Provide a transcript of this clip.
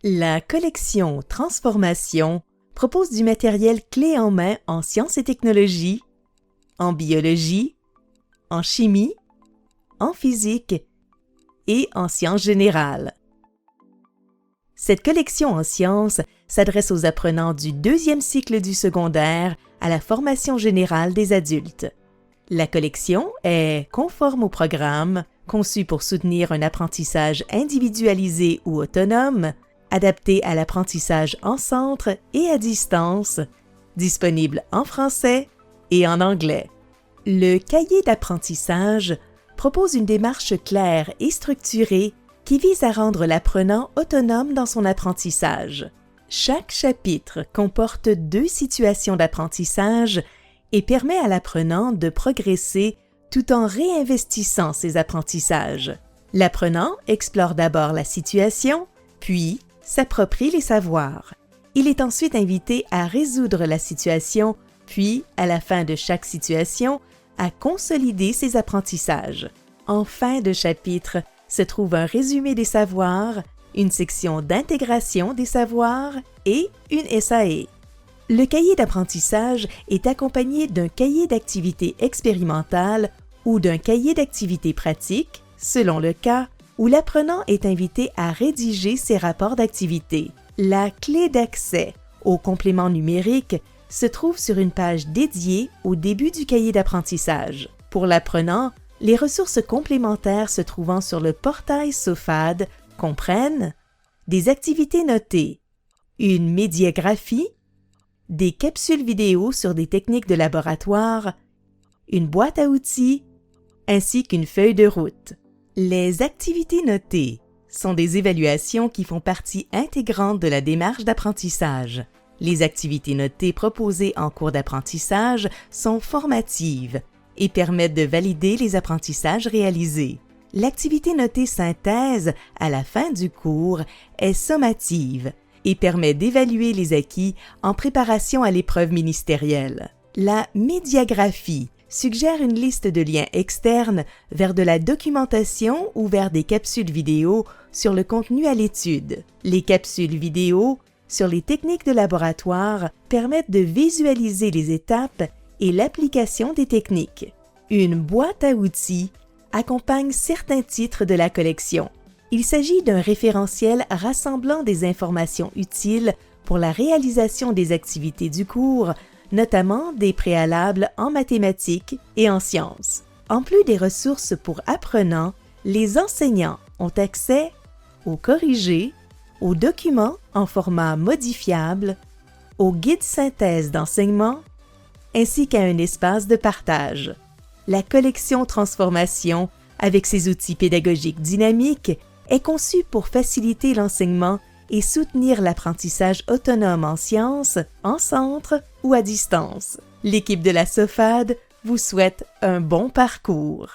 La collection Transformation propose du matériel clé en main en sciences et technologies, en biologie, en chimie, en physique et en sciences générales. Cette collection en sciences s'adresse aux apprenants du deuxième cycle du secondaire à la formation générale des adultes. La collection est conforme au programme, conçue pour soutenir un apprentissage individualisé ou autonome, adapté à l'apprentissage en centre et à distance, disponible en français et en anglais. Le cahier d'apprentissage propose une démarche claire et structurée qui vise à rendre l'apprenant autonome dans son apprentissage. Chaque chapitre comporte 2 situations d'apprentissage et permet à l'apprenant de progresser tout en réinvestissant ses apprentissages. L'apprenant explore d'abord la situation, puis s'approprie les savoirs. Il est ensuite invité à résoudre la situation, puis, à la fin de chaque situation, à consolider ses apprentissages. En fin de chapitre se trouve un résumé des savoirs, une section d'intégration des savoirs et une SAE. Le cahier d'apprentissage est accompagné d'un cahier d'activités expérimentales ou d'un cahier d'activités pratiques, selon le cas, où l'apprenant est invité à rédiger ses rapports d'activité. La clé d'accès au complément numérique se trouve sur une page dédiée au début du cahier d'apprentissage. Pour l'apprenant, les ressources complémentaires se trouvant sur le portail SOFAD comprennent des activités notées, une médiagraphie, des capsules vidéo sur des techniques de laboratoire, une boîte à outils, ainsi qu'une feuille de route. Les activités notées sont des évaluations qui font partie intégrante de la démarche d'apprentissage. Les activités notées proposées en cours d'apprentissage sont formatives et permettent de valider les apprentissages réalisés. L'activité notée synthèse à la fin du cours est sommative et permet d'évaluer les acquis en préparation à l'épreuve ministérielle. La médiagraphie suggère une liste de liens externes vers de la documentation ou vers des capsules vidéo sur le contenu à l'étude. Les capsules vidéo sur les techniques de laboratoire permettent de visualiser les étapes et l'application des techniques. Une boîte à outils accompagne certains titres de la collection. Il s'agit d'un référentiel rassemblant des informations utiles pour la réalisation des activités du cours, notamment des préalables en mathématiques et en sciences. En plus des ressources pour apprenants, les enseignants ont accès aux corrigés, aux documents en format modifiable, aux guides synthèse d'enseignement, ainsi qu'à un espace de partage. La collection Transformation, avec ses outils pédagogiques dynamiques, est conçue pour faciliter l'enseignement et soutenir l'apprentissage autonome en sciences, en centre ou à distance. L'équipe de la SOFAD vous souhaite un bon parcours.